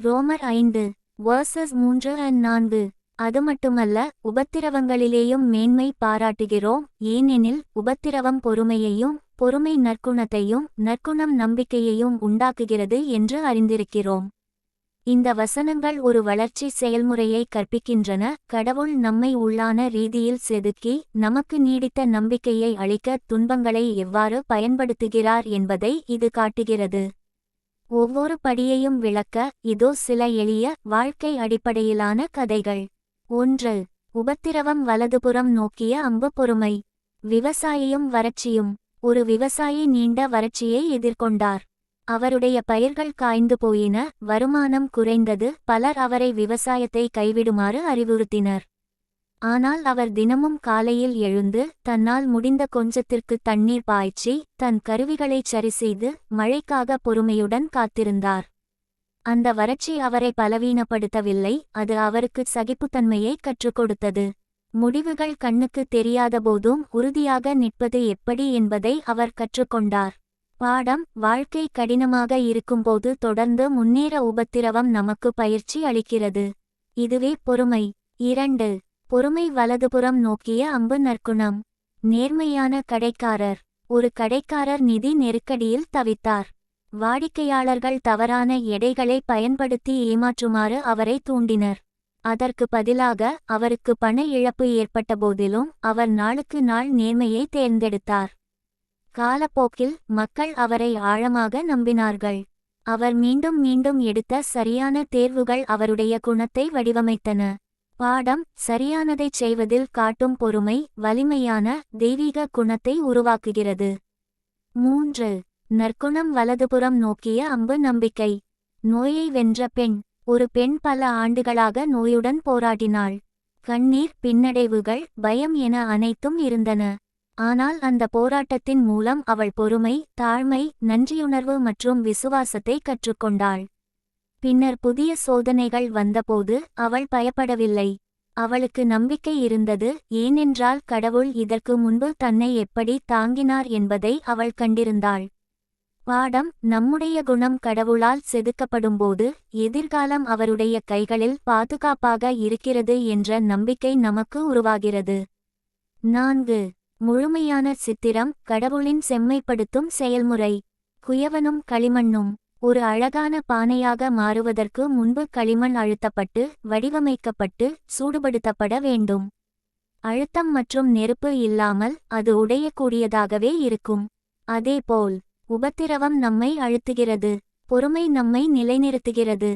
ரோமர் 5:3-4. அது மட்டுமல்ல, உபத்திரவங்களிலேயும் மேன்மை பாராட்டுகிறோம், ஏனெனில் உபத்திரவம் பொறுமையையும், பொறுமை நற்குணத்தையும், நற்குணம் நம்பிக்கையையும் உண்டாக்குகிறது என்று அறிந்திருக்கிறோம். இந்த வசனங்கள் ஒரு வளர்ச்சி செயல்முறையை கற்பிக்கின்றன. கடவுள் நம்மை உள்ளான ரீதியில் செதுக்கி, நமக்கு நீடித்த நம்பிக்கையை அளிக்க துன்பங்களை எவ்வாறு பயன்படுத்துகிறார் என்பதை இது காட்டுகிறது. ஒவ்வொரு படியையும் விளக்க இதோ சில எளிய, வாழ்க்கை அடிப்படையிலான கதைகள். 1. உபத்திரவம் வலதுபுறம் நோக்கிய அம்பு. பொறுமை. விவசாயியும் வறட்சியும். ஒரு விவசாயி நீண்ட வறட்சியை எதிர்கொண்டார். அவருடைய பயிர்கள் காய்ந்து போயின, வருமானம் குறைந்தது, பலர் அவரை விவசாயத்தை கைவிடுமாறு அறிவுறுத்தினர். ஆனால் அவர் தினமும் காலையில் எழுந்து, தன்னால் முடிந்த கொஞ்சத்திற்கு தண்ணீர் பாய்ச்சி, தன் கருவிகளைச் சரிசெய்து, மழைக்காக பொறுமையுடன் காத்திருந்தார். அந்த வறட்சி அவரை பலவீனப்படுத்தவில்லை, அது அவருக்கு சகிப்புத்தன்மையை கற்றுக் கொடுத்தது. முடிவுகள் கண்ணுக்கு தெரியாதபோதும் உறுதியாக நிற்பது எப்படி என்பதை அவர் கற்றுக்கொண்டார். பாடம்: வாழ்க்கை கடினமாக இருக்கும்போது தொடர்ந்து முன்னேற உபத்திரவம் நமக்கு பயிற்சி அளிக்கிறது. இதுவே பொறுமை. 2. பொறுமை வலதுபுறம் நோக்கிய அம்பு. நற்குணம். நேர்மையான கடைக்காரர். ஒரு கடைக்காரர் நிதி நெருக்கடியில் தவித்தார். வாடிக்கையாளர்கள் தவறான எடைகளை பயன்படுத்தி ஏமாற்றுமாறு அவரை தூண்டினர். அதற்கு பதிலாக அவருக்கு பண இழப்பு ஏற்பட்டபோதிலும் அவர் நாளுக்கு நாள் நேர்மையை தேர்ந்தெடுத்தார். காலப்போக்கில் மக்கள் அவரை ஆழமாக நம்பினார்கள். அவர் மீண்டும் மீண்டும் எடுத்த சரியான தேர்வுகள் அவருடைய குணத்தை வடிவமைத்தன. பாடம்: சரியானதைச் செய்வதில் காட்டும் பொறுமை வலிமையான, தெய்வீக குணத்தை உருவாக்குகிறது. 3. நற்குணம் வலதுபுறம் நோக்கிய அம்பு. நம்பிக்கை. நோயை வென்ற பெண். ஒரு பெண் பல ஆண்டுகளாக நோயுடன் போராடினாள். கண்ணீர், பின்னடைவுகள், பயம் என அனைத்தும் இருந்தன. ஆனால் அந்த போராட்டத்தின் மூலம் அவள் பொறுமை, தாழ்மை, நன்றியுணர்வு மற்றும் விசுவாசத்தை கற்றுக்கொண்டாள். பின்னர் புதிய சோதனைகள் வந்தபோது அவள் பயப்படவில்லை. அவளுக்கு நம்பிக்கை இருந்தது, ஏனென்றால் கடவுள் இதற்கு முன்பு தன்னை எப்படி தாங்கினார் என்பதை அவள் கண்டிருந்தாள். பாடம்: நம்முடைய குணம் கடவுளால் செதுக்கப்படும்போது எதிர்காலம் அவருடைய கைகளில் பாதுகாப்பாக இருக்கிறது என்ற நம்பிக்கை நமக்கு உருவாகிறது. 4. முழுமையான சித்திரம். கடவுளின் செம்மைப்படுத்தும் செயல்முறை. குயவனும் களிமண்ணும். ஒரு அழகான பானையாக மாறுவதற்கு முன்பு களிமண் அழுத்தப்பட்டு, வடிவமைக்கப்பட்டு, சூடுபடுத்தப்பட வேண்டும். அழுத்தம் மற்றும் நெருப்பு இல்லாமல் அது உடையக்கூடியதாகவே இருக்கும். அதேபோல் உபத்திரவம் நம்மை அழுத்துகிறது, பொறுமை நம்மை நிலைநிறுத்துகிறது.